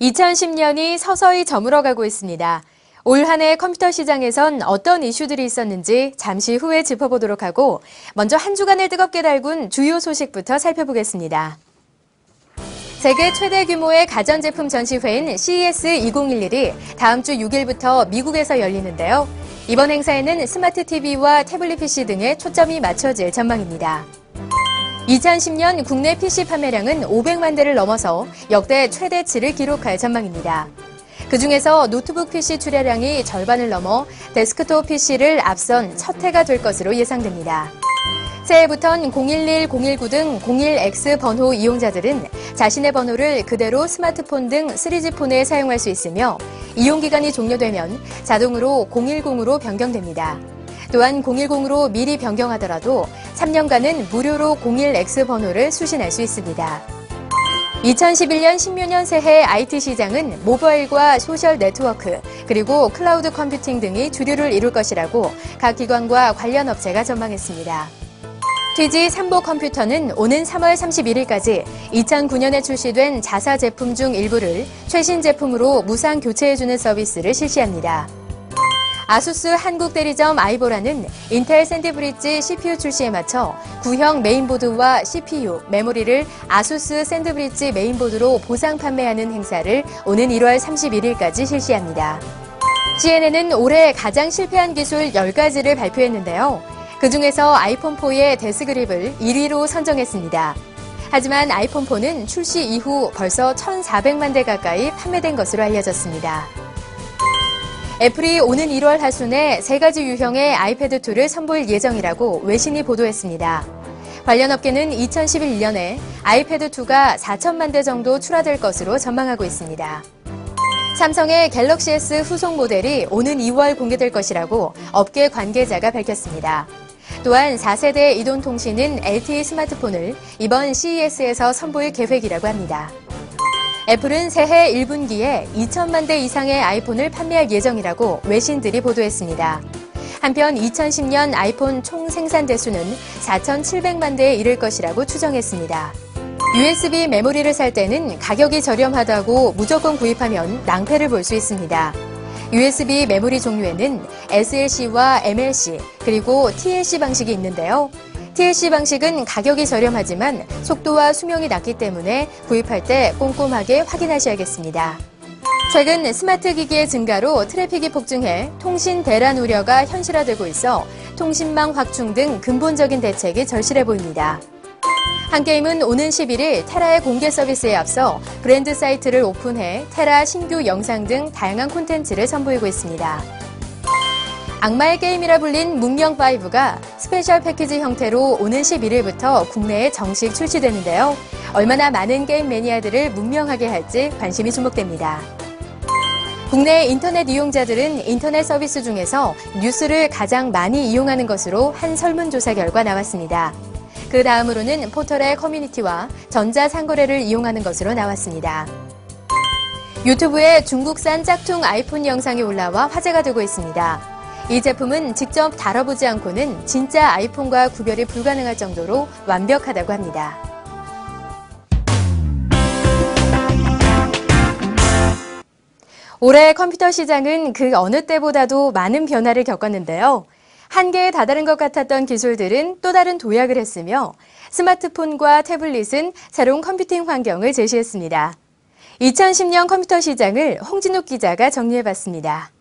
2010년이 서서히 저물어가고 있습니다. 올 한 해 컴퓨터 시장에선 어떤 이슈들이 있었는지 잠시 후에 짚어보도록 하고 먼저 한 주간을 뜨겁게 달군 주요 소식부터 살펴보겠습니다. 세계 최대 규모의 가전제품 전시회인 CES 2011이 다음 주 6일부터 미국에서 열리는데요. 이번 행사에는 스마트 TV와 태블릿 PC 등에 초점이 맞춰질 전망입니다. 2010년 국내 PC 판매량은 500만 대를 넘어서 역대 최대치를 기록할 전망입니다. 그중에서 노트북 PC 출하량이 절반을 넘어 데스크톱 PC를 앞선 첫 해가 될 것으로 예상됩니다. 새해부턴 011, 019 등 01X 번호 이용자들은 자신의 번호를 그대로 스마트폰 등 3G 폰에 사용할 수 있으며 이용기간이 종료되면 자동으로 010으로 변경됩니다. 또한 010으로 미리 변경하더라도 3년간은 무료로 01X 번호를 수신할 수 있습니다. 2011년 신묘년 새해 IT 시장은 모바일과 소셜 네트워크, 그리고 클라우드 컴퓨팅 등이 주류를 이룰 것이라고 각 기관과 관련 업체가 전망했습니다. TG 삼보 컴퓨터는 오는 3월 31일까지 2009년에 출시된 자사 제품 중 일부를 최신 제품으로 무상 교체해주는 서비스를 실시합니다. 아수스 한국 대리점 아이보라는 인텔 샌드브릿지 CPU 출시에 맞춰 구형 메인보드와 CPU, 메모리를 아수스 샌드브릿지 메인보드로 보상 판매하는 행사를 오는 1월 31일까지 실시합니다. CNN은 올해 가장 실패한 기술 10가지를 발표했는데요. 그중에서 아이폰4의 데스그립을 1위로 선정했습니다. 하지만 아이폰4는 출시 이후 벌써 1,400만 대 가까이 판매된 것으로 알려졌습니다. 애플이 오는 1월 하순에 3가지 유형의 아이패드2를 선보일 예정이라고 외신이 보도했습니다. 관련 업계는 2011년에 아이패드2가 4천만 대 정도 출하될 것으로 전망하고 있습니다. 삼성의 갤럭시 S 후속 모델이 오는 2월 공개될 것이라고 업계 관계자가 밝혔습니다. 또한 4세대 이돈통신은 LTE 스마트폰을 이번 CES에서 선보일 계획이라고 합니다. 애플은 새해 1분기에 2천만 대 이상의 아이폰을 판매할 예정이라고 외신들이 보도했습니다. 한편 2010년 아이폰 총 생산 대수는 4,700만 대에 이를 것이라고 추정했습니다. USB 메모리를 살 때는 가격이 저렴하다고 무조건 구입하면 낭패를 볼 수 있습니다. USB 메모리 종류에는 SLC와 MLC, 그리고 TLC 방식이 있는데요. TLC 방식은 가격이 저렴하지만 속도와 수명이 낮기 때문에 구입할 때 꼼꼼하게 확인하셔야겠습니다. 최근 스마트 기기의 증가로 트래픽이 폭증해 통신 대란 우려가 현실화되고 있어 통신망 확충 등 근본적인 대책이 절실해 보입니다. 한게임은 오는 11일 테라의 공개 서비스에 앞서 브랜드 사이트를 오픈해 테라 신규 영상 등 다양한 콘텐츠를 선보이고 있습니다. 악마의 게임이라 불린 문명5가 스페셜 패키지 형태로 오는 11일부터 국내에 정식 출시되는데요. 얼마나 많은 게임 매니아들을 문명하게 할지 관심이 주목됩니다. 국내 인터넷 이용자들은 인터넷 서비스 중에서 뉴스를 가장 많이 이용하는 것으로 한 설문조사 결과 나왔습니다. 그 다음으로는 포털의 커뮤니티와 전자상거래를 이용하는 것으로 나왔습니다. 유튜브에 중국산 짝퉁 아이폰 영상이 올라와 화제가 되고 있습니다. 이 제품은 직접 다뤄보지 않고는 진짜 아이폰과 구별이 불가능할 정도로 완벽하다고 합니다. 올해 컴퓨터 시장은 그 어느 때보다도 많은 변화를 겪었는데요. 한계에 다다른 것 같았던 기술들은 또 다른 도약을 했으며 스마트폰과 태블릿은 새로운 컴퓨팅 환경을 제시했습니다. 2010년 컴퓨터 시장을 홍진욱 기자가 정리해봤습니다.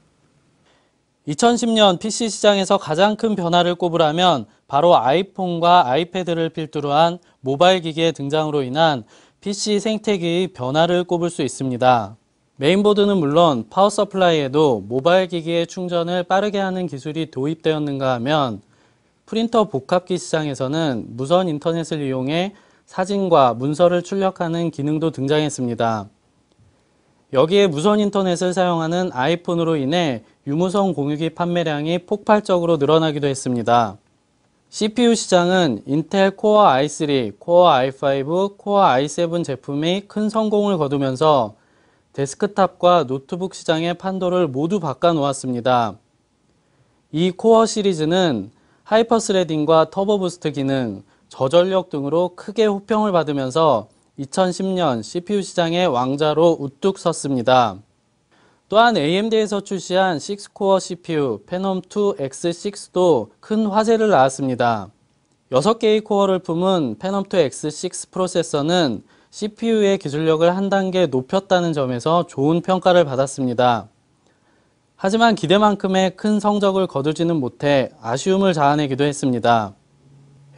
2010년 PC 시장에서 가장 큰 변화를 꼽으라면 바로 아이폰과 아이패드를 필두로 한 모바일 기기의 등장으로 인한 PC 생태계의 변화를 꼽을 수 있습니다. 메인보드는 물론 파워 서플라이에도 모바일 기기의 충전을 빠르게 하는 기술이 도입되었는가 하면 프린터 복합기 시장에서는 무선 인터넷을 이용해 사진과 문서를 출력하는 기능도 등장했습니다. 여기에 무선 인터넷을 사용하는 아이폰으로 인해 유무선 공유기 판매량이 폭발적으로 늘어나기도 했습니다. CPU 시장은 인텔 코어 i3, 코어 i5, 코어 i7 제품이 큰 성공을 거두면서 데스크탑과 노트북 시장의 판도를 모두 바꿔놓았습니다. 이 코어 시리즈는 하이퍼스레딩과 터보 부스트 기능, 저전력 등으로 크게 호평을 받으면서 2010년 CPU 시장의 왕자로 우뚝 섰습니다. 또한 AMD에서 출시한 6코어 CPU Phenom2 X6도 큰 화제를 낳았습니다. 6개의 코어를 품은 Phenom2 X6 프로세서는 CPU의 기술력을 한 단계 높였다는 점에서 좋은 평가를 받았습니다. 하지만 기대만큼의 큰 성적을 거두지는 못해 아쉬움을 자아내기도 했습니다.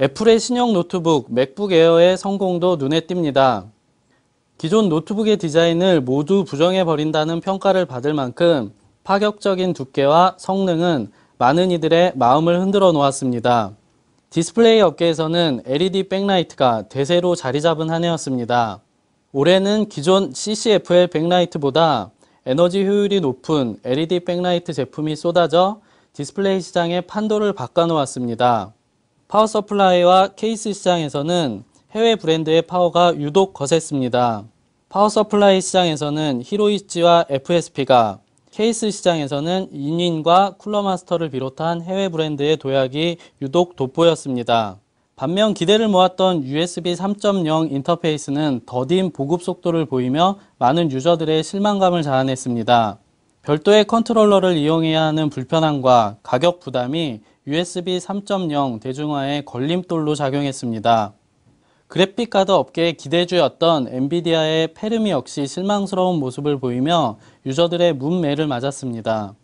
애플의 신형 노트북 맥북 에어의 성공도 눈에 띕니다. 기존 노트북의 디자인을 모두 부정해버린다는 평가를 받을 만큼 파격적인 두께와 성능은 많은 이들의 마음을 흔들어 놓았습니다. 디스플레이 업계에서는 LED 백라이트가 대세로 자리 잡은 한 해였습니다. 올해는 기존 CCFL 백라이트보다 에너지 효율이 높은 LED 백라이트 제품이 쏟아져 디스플레이 시장의 판도를 바꿔놓았습니다. 파워 서플라이와 케이스 시장에서는 해외 브랜드의 파워가 유독 거셌습니다. 파워 서플라이 시장에서는 히로이치와 FSP가, 케이스 시장에서는 인윈과 쿨러마스터를 비롯한 해외 브랜드의 도약이 유독 돋보였습니다. 반면 기대를 모았던 USB 3.0 인터페이스는 더딘 보급 속도를 보이며 많은 유저들의 실망감을 자아냈습니다. 별도의 컨트롤러를 이용해야 하는 불편함과 가격 부담이 USB 3.0 대중화에 걸림돌로 작용했습니다. 그래픽카드 업계의 기대주였던 엔비디아의 페르미 역시 실망스러운 모습을 보이며 유저들의 문매를 맞았습니다.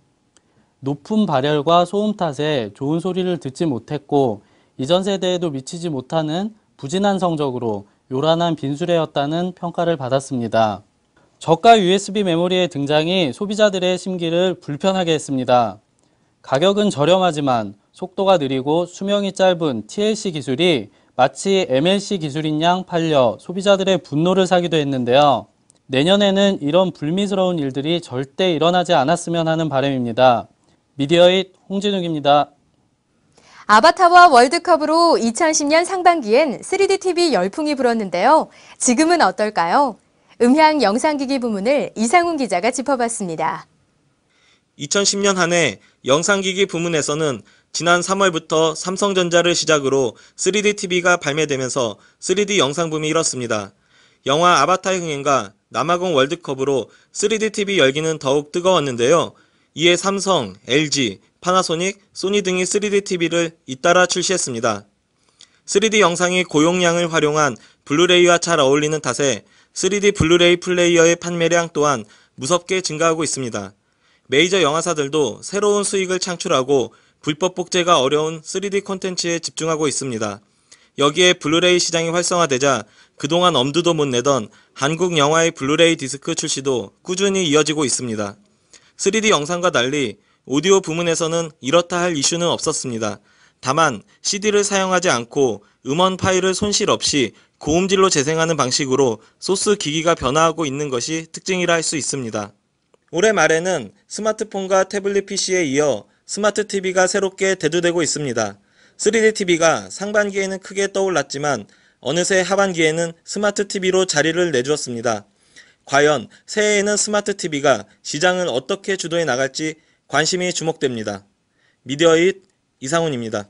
높은 발열과 소음 탓에 좋은 소리를 듣지 못했고 이전 세대에도 미치지 못하는 부진한 성적으로 요란한 빈수레였다는 평가를 받았습니다. 저가 USB 메모리의 등장이 소비자들의 심기를 불편하게 했습니다. 가격은 저렴하지만 속도가 느리고 수명이 짧은 TLC 기술이 마치 MLC 기술인 양 팔려 소비자들의 분노를 사기도 했는데요. 내년에는 이런 불미스러운 일들이 절대 일어나지 않았으면 하는 바람입니다. 미디어잇 홍진욱입니다. 아바타와 월드컵으로 2010년 상반기엔 3D TV 열풍이 불었는데요. 지금은 어떨까요? 음향 영상기기 부문을 이상훈 기자가 짚어봤습니다. 2010년 한 해 영상기기 부문에서는 지난 3월부터 삼성전자를 시작으로 3D TV가 발매되면서 3D 영상붐이 일었습니다. 영화 아바타의 흥행과 남아공 월드컵으로 3D TV 열기는 더욱 뜨거웠는데요. 이에 삼성, LG, 파나소닉, 소니 등이 3D TV를 잇따라 출시했습니다. 3D 영상이 고용량을 활용한 블루레이와 잘 어울리는 탓에 3D 블루레이 플레이어의 판매량 또한 무섭게 증가하고 있습니다. 메이저 영화사들도 새로운 수익을 창출하고 불법 복제가 어려운 3D 콘텐츠에 집중하고 있습니다. 여기에 블루레이 시장이 활성화되자 그동안 엄두도 못 내던 한국 영화의 블루레이 디스크 출시도 꾸준히 이어지고 있습니다. 3D 영상과 달리 오디오 부문에서는 이렇다 할 이슈는 없었습니다. 다만 CD를 사용하지 않고 음원 파일을 손실 없이 고음질로 재생하는 방식으로 소스 기기가 변화하고 있는 것이 특징이라 할 수 있습니다. 올해 말에는 스마트폰과 태블릿 PC에 이어 스마트 TV가 새롭게 대두되고 있습니다. 3D TV가 상반기에는 크게 떠올랐지만 어느새 하반기에는 스마트 TV로 자리를 내주었습니다. 과연 새해에는 스마트 TV가 시장을 어떻게 주도해 나갈지 관심이 주목됩니다. 미디어잇 이상훈입니다.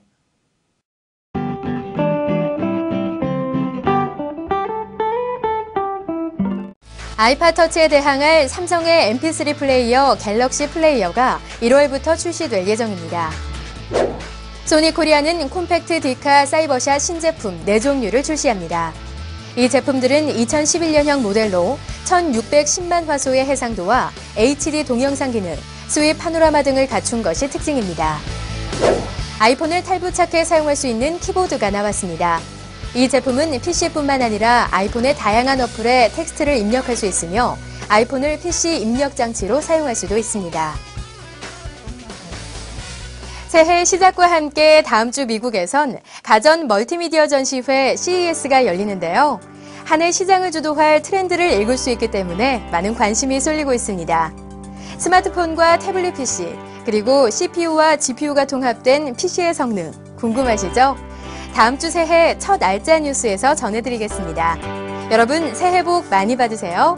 아이팟 터치에 대항할 삼성의 MP3 플레이어 갤럭시 플레이어가 1월부터 출시될 예정입니다. 소니 코리아는 콤팩트 디카 사이버샷 신제품 4종류를 출시합니다. 이 제품들은 2011년형 모델로 1610만 화소의 해상도와 HD 동영상 기능, 스윕 파노라마 등을 갖춘 것이 특징입니다. 아이폰을 탈부착해 사용할 수 있는 키보드가 나왔습니다. 이 제품은 PC뿐만 아니라 아이폰의 다양한 어플에 텍스트를 입력할 수 있으며 아이폰을 PC 입력 장치로 사용할 수도 있습니다. 새해 시작과 함께 다음 주 미국에선 가전 멀티미디어 전시회 CES가 열리는데요. 한 해 시장을 주도할 트렌드를 읽을 수 있기 때문에 많은 관심이 쏠리고 있습니다. 스마트폰과 태블릿 PC, 그리고 CPU와 GPU가 통합된 PC의 성능, 궁금하시죠? 다음 주 새해 첫 알짜 뉴스에서 전해드리겠습니다. 여러분 새해 복 많이 받으세요.